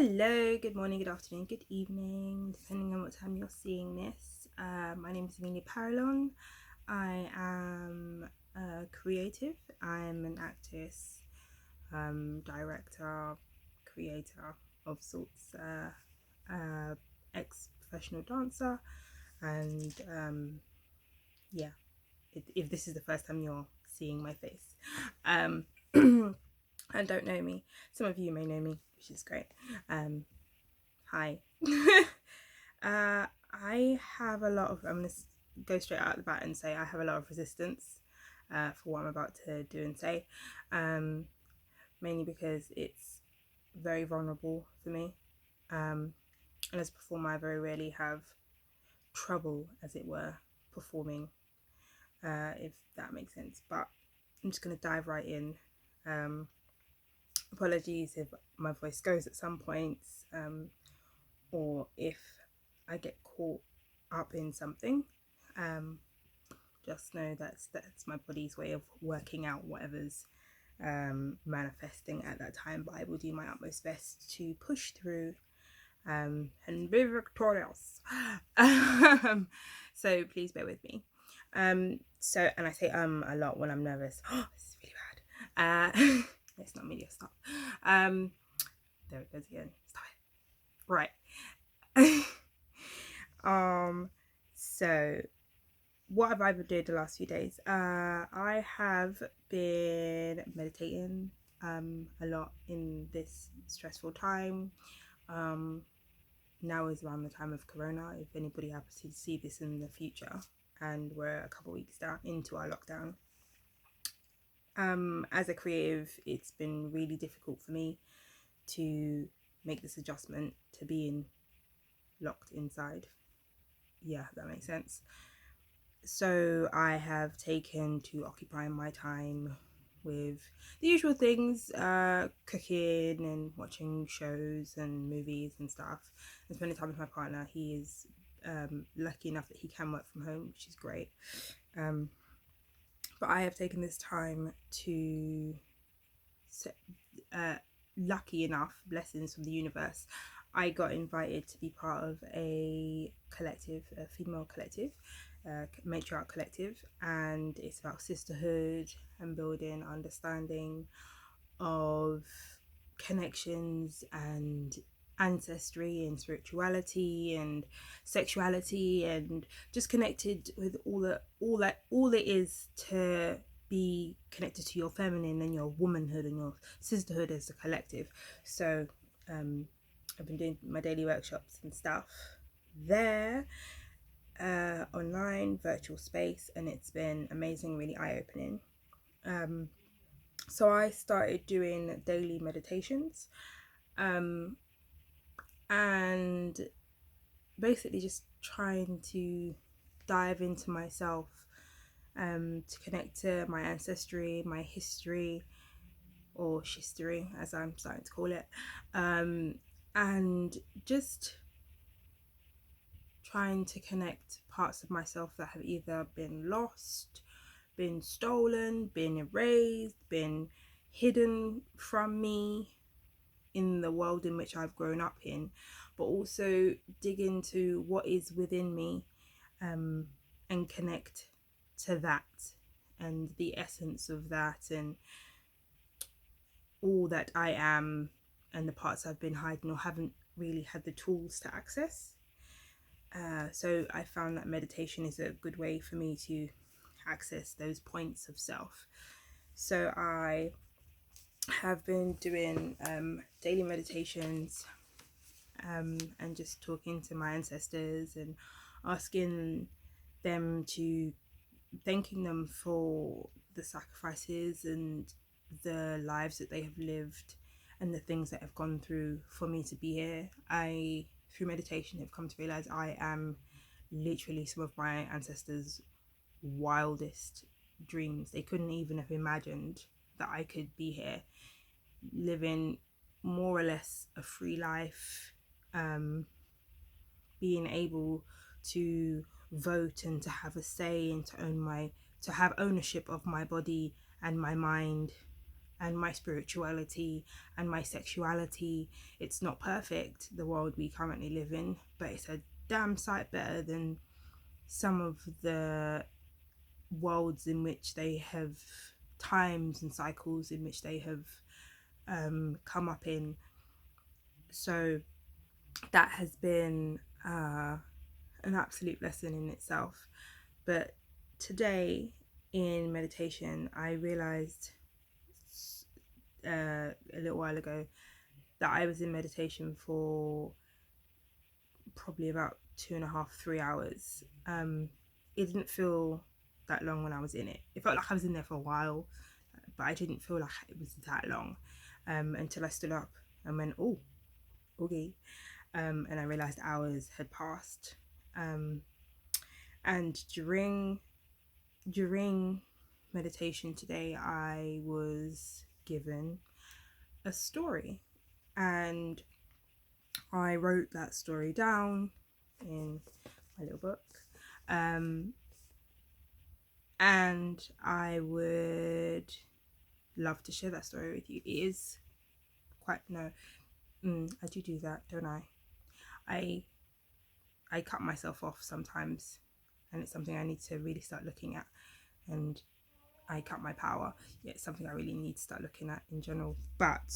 Hello, good morning, good afternoon, good evening, depending on what time you're seeing this. My name is Amelia Paralon. I am a creative. I'm an actress, director, creator of sorts, ex-professional dancer, and yeah, if this is the first time you're seeing my face, and don't know me, some of you may know me, which is great. Hi. I have a lot of, I'm going to go straight out the bat and say I have a lot of resistance for what I'm about to do and say, mainly because it's very vulnerable for me. And as a performer, I very rarely have trouble, as it were, performing, if that makes sense. But I'm just going to dive right in. Apologies if my voice goes at some points, or if I get caught up in something. Just know that's my body's way of working out whatever's manifesting at that time, but I will do my utmost best to push through and be victorious. So please bear with me. And I say a lot when I'm nervous. This is really bad. It's not media stuff. There it goes again. Stop it. Right. So what have I been doing the last few days? I have been meditating a lot in this stressful time. Now is around the time of Corona, if anybody happens to see this in the future, and we're a couple of weeks down into our lockdown. As a creative, it's been really difficult for me to make this adjustment to being locked inside. Yeah, that makes sense. So I have taken to occupying my time with the usual things, cooking and watching shows and movies and stuff, and spending time with my partner. He is lucky enough that he can work from home, which is great. But I have taken this time to, lucky enough, blessings from the universe, I got invited to be part of a collective, a female collective, matriarch collective, and it's about sisterhood and building understanding of connections and ancestry and spirituality and sexuality, and just connected with all it is to be connected to your feminine and your womanhood and your sisterhood as a collective. So I've been doing my daily workshops and stuff there, online, virtual space, and it's been amazing, really eye-opening. So I started doing daily meditations, and basically just trying to dive into myself, to connect to my ancestry, my history, or shistory as I'm starting to call it, and just trying to connect parts of myself that have either been lost, been stolen, been erased, been hidden from me in the world in which I've grown up in, but also dig into what is within me, and connect to that and the essence of that and all that I am, and the parts I've been hiding or haven't really had the tools to access. So I found that meditation is a good way for me to access those points of self. So I have been doing daily meditations, and just talking to my ancestors and asking them to, thanking them for the sacrifices and the lives that they have lived and the things that have gone through for me to be here. I, through meditation, have come to realize I am literally some of my ancestors' wildest dreams. They couldn't even have imagined that I could be here living more or less a free life, being able to vote and to have a say and to have ownership of my body and my mind, and my spirituality and my sexuality. It's not perfect, the world we currently live in, but it's a damn sight better than some of the worlds in which they have, times and cycles in which they have come up in. So that has been an absolute lesson in itself. But today in meditation, I realized a little while ago that I was in meditation for probably about 2.5, 3 hours. It didn't feel that long when I was in it. It felt like I was in there for a while, but I didn't feel like it was that long until I stood up and went, oh, okay. And I realized hours had passed. And during meditation today, I was given a story, and I wrote that story down in my little book. And I would love to share that story with you. It is quite, no, I do that, don't I? I cut myself off sometimes, and it's something I need to really start looking at. And I cut my power. Yeah, it's something I really need to start looking at in general. But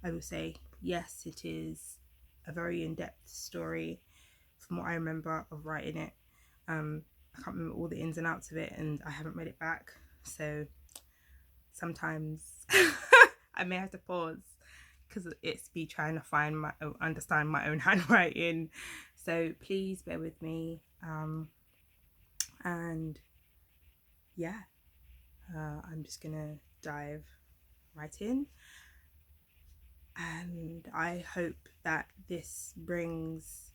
I will say, yes, it is a very in-depth story from what I remember of writing it. I can't remember all the ins and outs of it, and I haven't read it back, so sometimes I may have to pause because it's me trying to understand my own handwriting. So please bear with me. And yeah, I'm just gonna dive right in, and I hope that this brings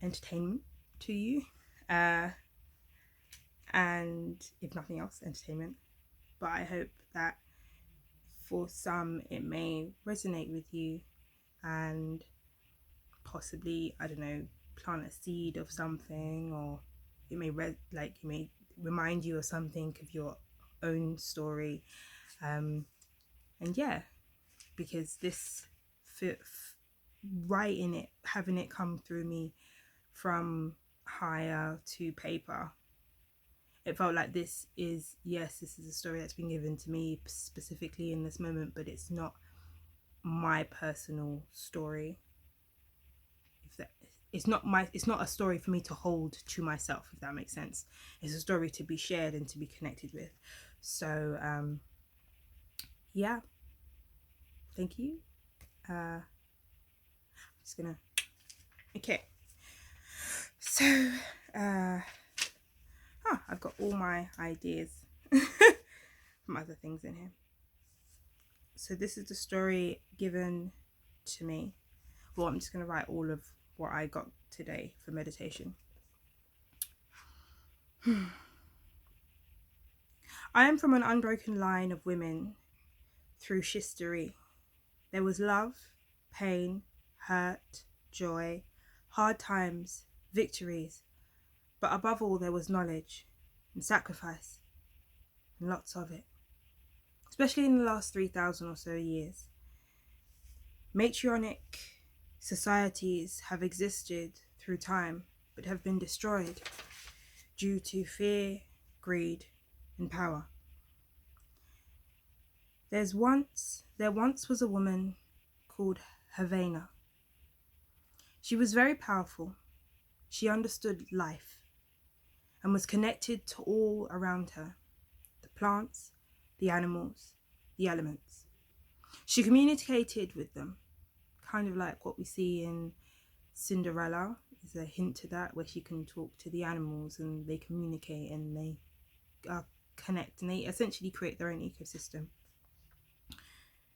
entertainment to you, and if nothing else, entertainment. But I hope that for some it may resonate with you, and possibly, I don't know, plant a seed of something, or it may remind you of something of your own story. And yeah, because this writing it, having it come through me from higher to paper, it felt like this is a story that's been given to me specifically in this moment, but it's not my personal story. It's not a story for me to hold to myself, if that makes sense. It's a story to be shared and to be connected with. So yeah, thank you. I'm just gonna, okay, so I've got all my ideas from other things in here. So this is the story given to me. Well, I'm just going to write all of what I got today for meditation. I am from an unbroken line of women through history. There was love, pain, hurt, joy, hard times, victories, but above all there was knowledge and sacrifice, and lots of it, especially in the last 3,000 or so years. Matriarchic societies have existed through time, but have been destroyed due to fear, greed, and power. There once was a woman called Havana. She was very powerful. She understood life and was connected to all around her, the plants, the animals, the elements. She communicated with them, kind of like what we see in Cinderella. There's a hint to that, where she can talk to the animals and they communicate and they connect, and they essentially create their own ecosystem.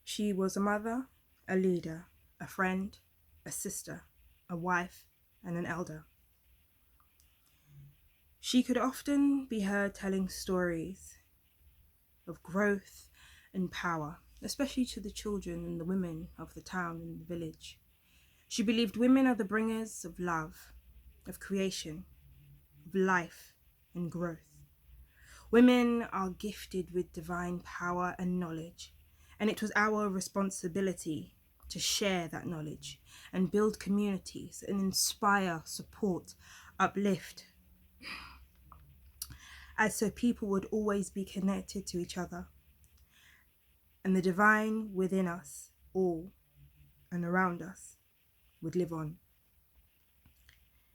She was a mother, a leader, a friend, a sister, a wife, and an elder. She could often be heard telling stories of growth and power, especially to the children and the women of the town and the village. She believed women are the bringers of love, of creation, of life and growth. Women are gifted with divine power and knowledge, And it was our responsibility to share that knowledge and build communities and inspire, support, uplift, as so people would always be connected to each other and the divine within us all and around us would live on.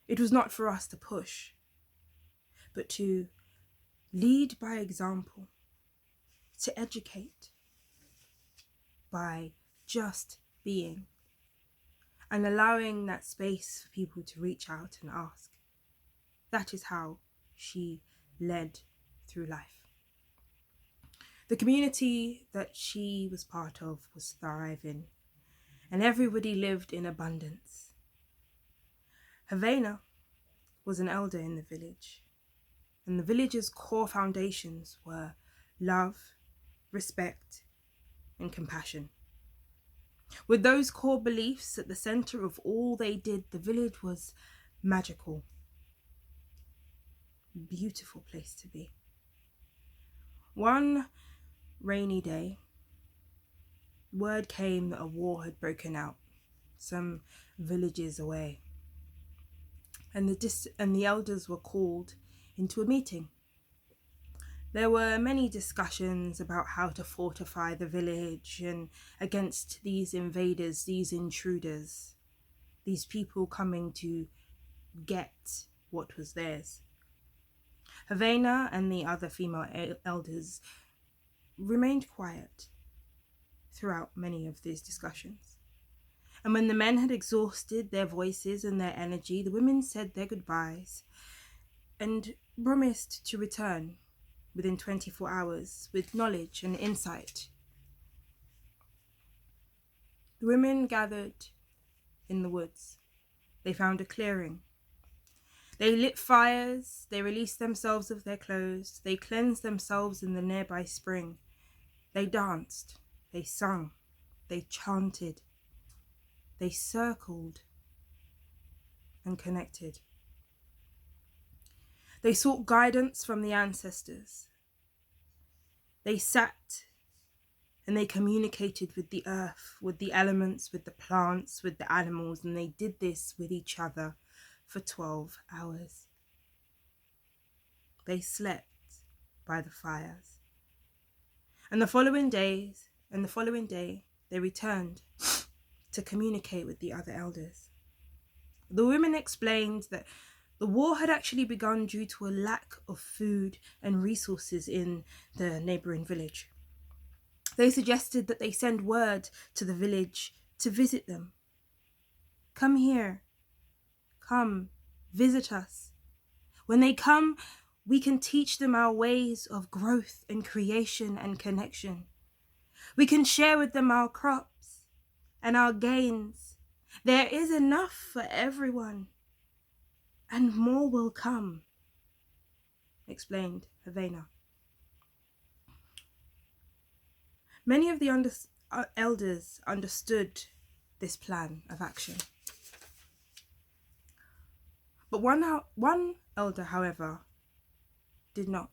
It was not for us to push, but to lead by example, to educate by just being and allowing that space for people to reach out and ask. That is how she led through life. The community that she was part of was thriving, and everybody lived in abundance. Havana was an elder in the village, and the village's core foundations were love, respect, and compassion. With those core beliefs at the center of all they did, the village was magical. Beautiful place to be. One rainy day, word came that a war had broken out some villages away, and the elders were called into a meeting. There were many discussions about how to fortify the village and against these invaders, these intruders, these people coming to get what was theirs. Havana and the other female elders remained quiet throughout many of these discussions. And when the men had exhausted their voices and their energy, the women said their goodbyes and promised to return within 24 hours with knowledge and insight. The women gathered in the woods. They found a clearing. They lit fires, they released themselves of their clothes, they cleansed themselves in the nearby spring. They danced, they sung, they chanted, they circled and connected. They sought guidance from the ancestors. They sat and they communicated with the earth, with the elements, with the plants, with the animals, and they did this with each other for 12 hours. They slept by the fires. And the following day, they returned to communicate with the other elders. The women explained that the war had actually begun due to a lack of food and resources in the neighbouring village. They suggested that they send word to the village to visit them. Come here. Come, visit us. When they come, we can teach them our ways of growth and creation and connection. We can share with them our crops and our gains. There is enough for everyone, and more will come, explained Havana. Many of the elders understood this plan of action. But one elder, however, did not.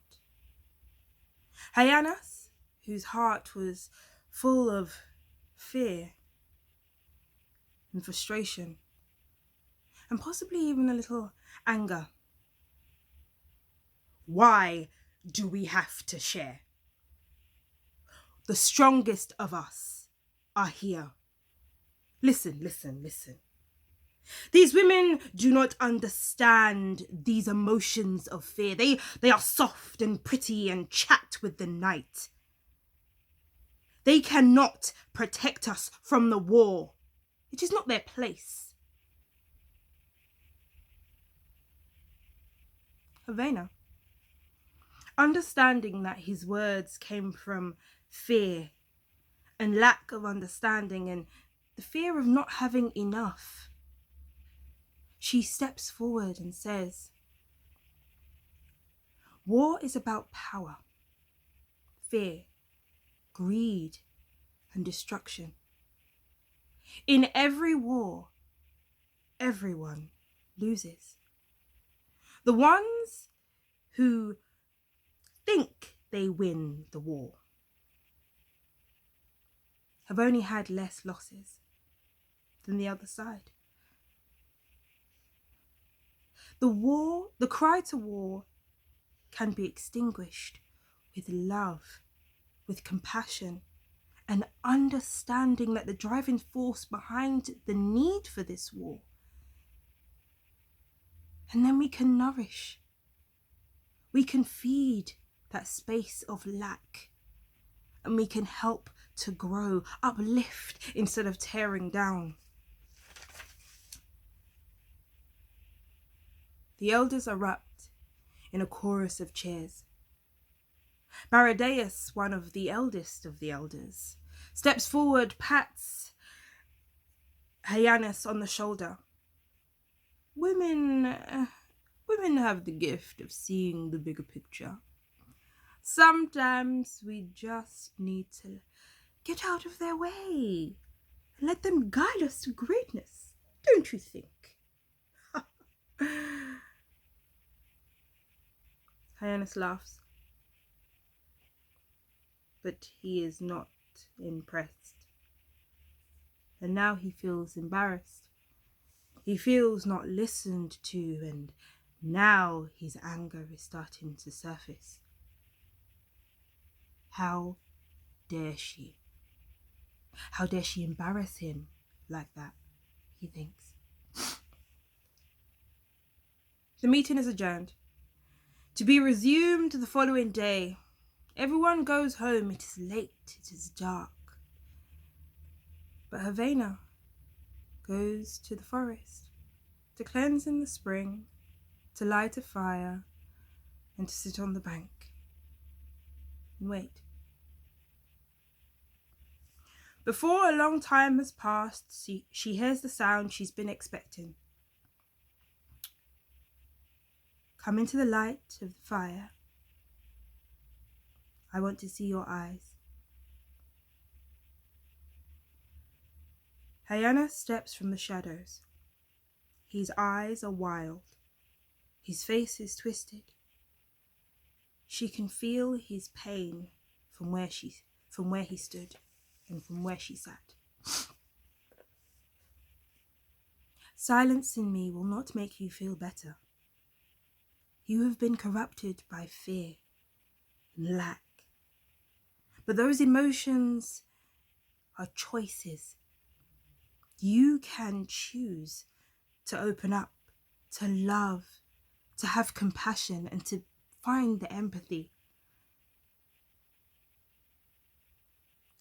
Hyannis, whose heart was full of fear and frustration, and possibly even a little anger. Why do we have to share? The strongest of us are here. Listen. These women do not understand these emotions of fear. They are soft and pretty and chat with the night. They cannot protect us from the war. It is not their place. Havana, understanding that his words came from fear and lack of understanding and the fear of not having enough, she steps forward and says, war is about power, fear, greed, and destruction. In every war, everyone loses. The ones who think they win the war, have only had less losses than the other side. The cry to war can be extinguished with love, with compassion, and understanding that the driving force behind the need for this war. And then we can nourish. We can feed that space of lack. And we can help to grow, uplift instead of tearing down. The elders erupt in a chorus of cheers. Baradaeus, one of the eldest of the elders, steps forward, pats Hyannis on the shoulder. Women have the gift of seeing the bigger picture. Sometimes we just need to get out of their way and let them guide us to greatness, don't you think? Hyannis laughs, but he is not impressed. And now he feels embarrassed. He feels not listened to, and now his anger is starting to surface. How dare she? How dare she embarrass him like that, he thinks. The meeting is adjourned, to be resumed the following day. Everyone goes home. It is late, it is dark. But Havana goes to the forest to cleanse in the spring, to light a fire, and to sit on the bank and wait. Before a long time has passed, she hears the sound she's been expecting. Come into the light of the fire. I want to see your eyes. Hyannis steps from the shadows. His eyes are wild. His face is twisted. She can feel his pain from where he stood and from where she sat. Silencing me will not make you feel better. You have been corrupted by fear and lack. But those emotions are choices. You can choose to open up, to love, to have compassion, and to find the empathy.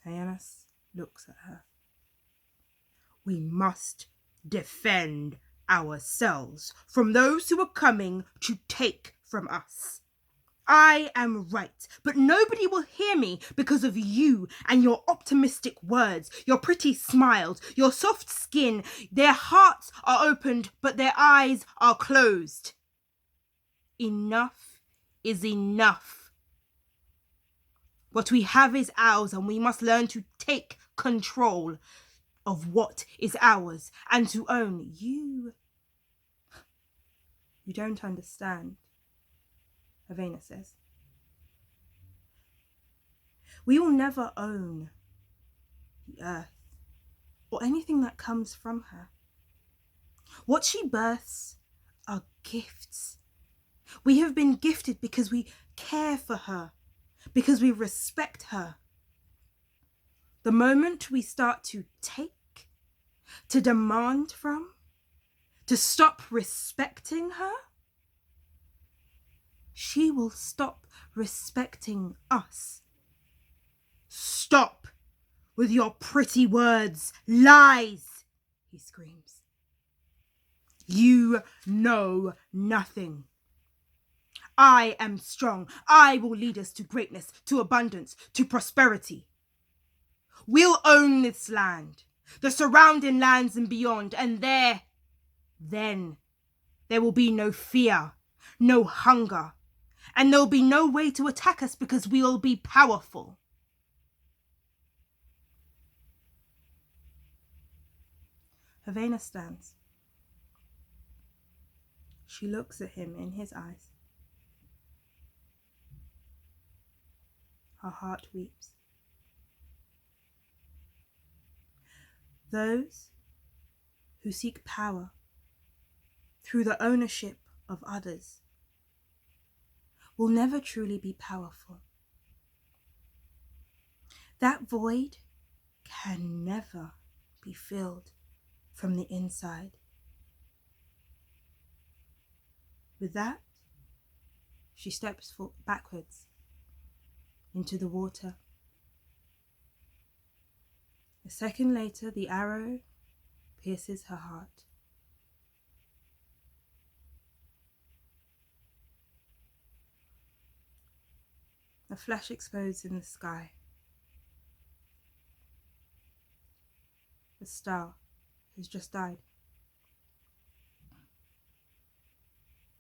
Hyannis looks at her. We must defend ourselves from those who are coming to take from us. I am right, but nobody will hear me because of you and your optimistic words, your pretty smiles, your soft skin. Their hearts are opened, but their eyes are closed. Enough is enough. What we have is ours, and we must learn to take control of what is ours and to own. You don't understand, Havana says. We will never own the earth or anything that comes from her. What she births are gifts. We have been gifted because we care for her, because we respect her. The moment we start to take, to demand from, to stop respecting her, she will stop respecting us. Stop with your pretty words, lies, he screams. You know nothing. I am strong. I will lead us to greatness, to abundance, to prosperity. We'll own this land, the surrounding lands and beyond, and then there will be no fear, no hunger, and there'll be no way to attack us because we'll be powerful. Havana stands. She looks at him in his eyes. Her heart weeps. those who seek power through the ownership of others will never truly be powerful. That void can never be filled from the inside. With that, she steps backwards into the water. A second later, the arrow pierces her heart. A flash explodes in the sky. The star has just died.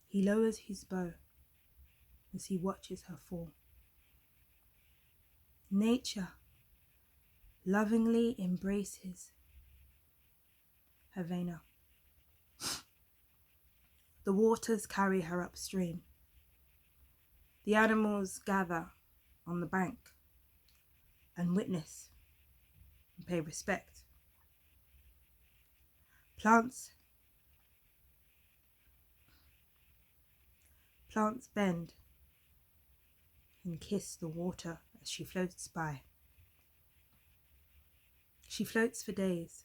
He lowers his bow as he watches her fall. Nature lovingly embraces Havana. The waters carry her upstream. The animals gather on the bank and witness and pay respect. Plants bend and kiss the water as she floats by. She floats for days,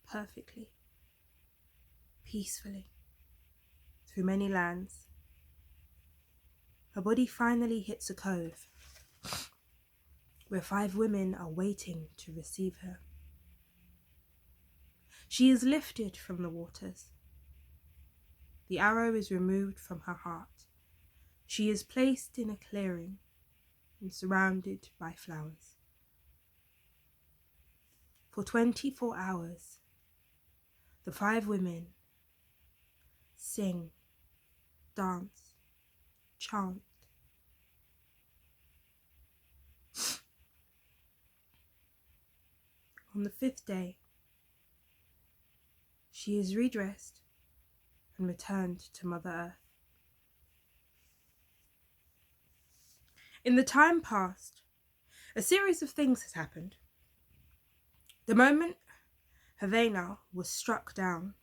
perfectly, peacefully, through many lands. Her body finally hits a cove where 5 women are waiting to receive her. She is lifted from the waters. The arrow is removed from her heart. She is placed in a clearing and surrounded by flowers. For 24 hours, the 5 women sing, dance, chant. On the 5th day, she is redressed and returned to Mother Earth. In the time past, a series of things has happened. The moment Havana was struck down,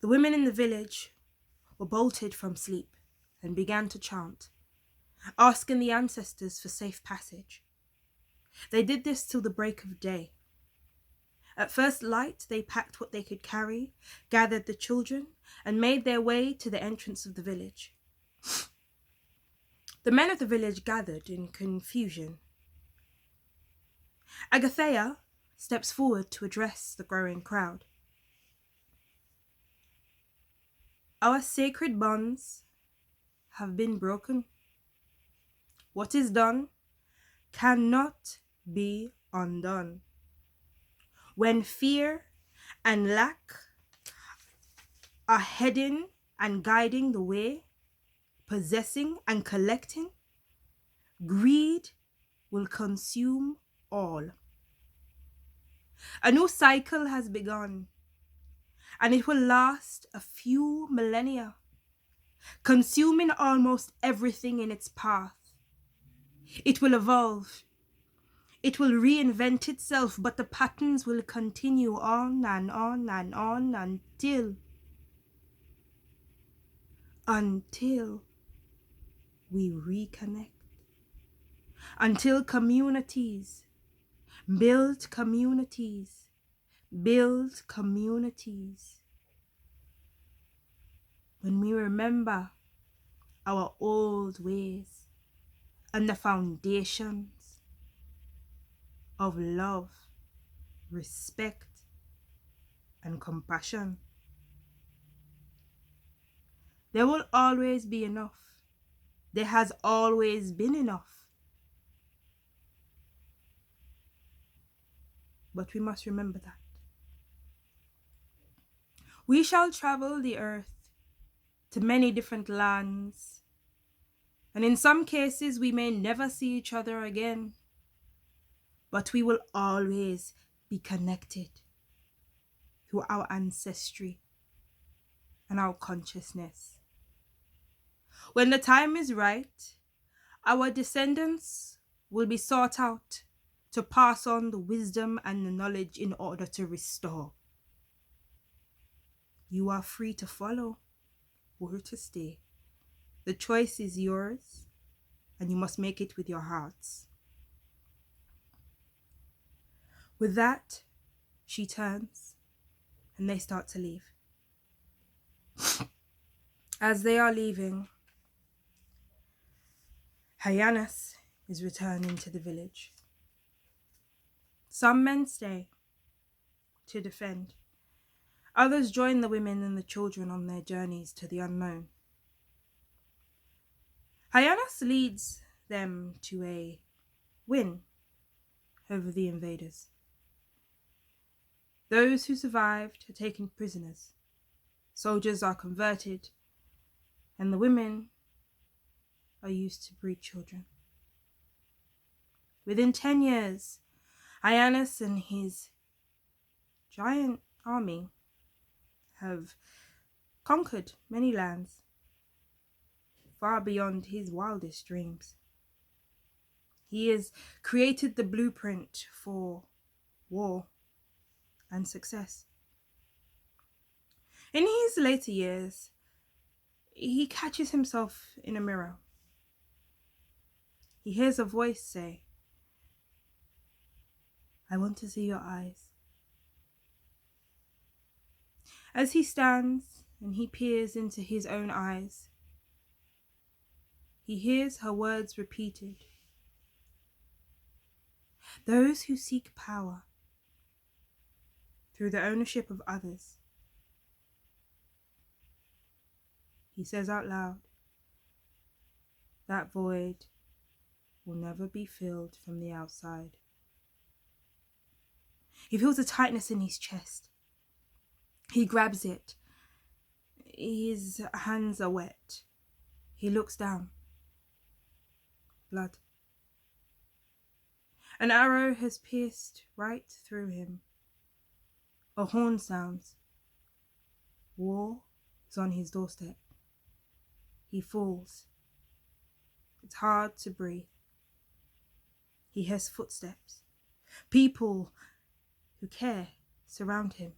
the women in the village were bolted from sleep and began to chant, asking the ancestors for safe passage. They did this till the break of day. At first light, they packed what they could carry, gathered the children, and made their way to the entrance of the village. The men of the village gathered in confusion. Agathea steps forward to address the growing crowd. Our sacred bonds have been broken. What is done cannot be undone. When fear and lack are heading and guiding the way, possessing and collecting, greed will consume all. A new cycle has begun, and it will last a few millennia, consuming almost everything in its path. It will evolve. It will reinvent itself, but the patterns will continue on and on and on until we reconnect. Until communities build communities. When we remember our old ways and the foundations of love, respect, and compassion. There will always be enough. There has always been enough. But we must remember that. We shall travel the earth to many different lands, and in some cases we may never see each other again, but we will always be connected through our ancestry and our consciousness. When the time is right, our descendants will be sought out to pass on the wisdom and the knowledge in order to restore. You are free to follow or to stay. The choice is yours, and you must make it with your hearts. With that, she turns, and they start to leave. As they are leaving, Hyannis is returning to the village. Some men stay to defend. Others join the women and the children on their journeys to the unknown. Hyannis leads them to a win over the invaders. Those who survived are taken prisoners. Soldiers are converted, and the women are used to breed children. Within 10 years, Hyannis and his giant army have conquered many lands, far beyond his wildest dreams. He has created the blueprint for war and success. In his later years, he catches himself in a mirror. He hears a voice say, "I want to see your eyes." As he stands and he peers into his own eyes, he hears her words repeated. Those who seek power through the ownership of others, he says out loud, that void will never be filled from the outside. He feels a tightness in his chest. He grabs it. His hands are wet. He looks down. Blood. An arrow has pierced right through him. A horn sounds. War is on his doorstep. He falls. It's hard to breathe. He hears footsteps. People who care surround him.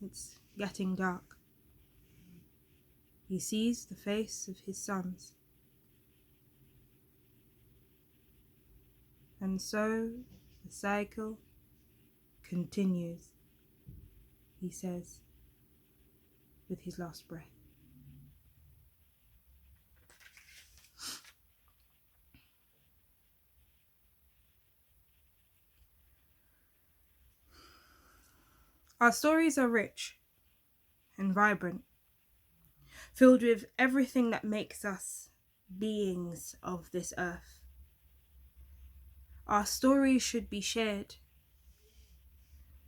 It's getting dark. He sees the face of his sons. And so the cycle continues, he says with his last breath. Our stories are rich and vibrant, filled with everything that makes us beings of this earth. Our stories should be shared.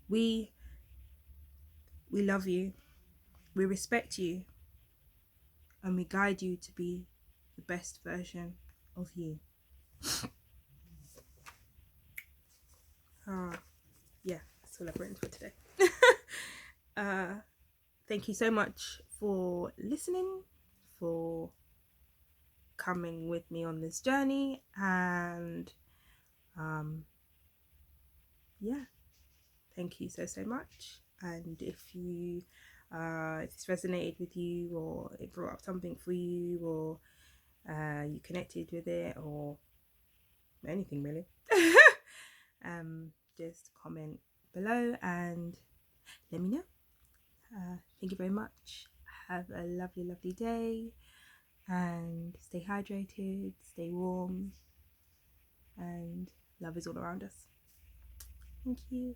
We love you, we respect you, and we guide you to be the best version of you. Yeah, that's all I've written for today. Thank you so much for listening, for coming with me on this journey, and yeah, thank you so much. And if you if this resonated with you, or it brought up something for you, or you connected with it, or anything really, just comment below and let me know. Thank you very much. Have a lovely day, and stay hydrated, stay warm, and love is all around us. Thank you.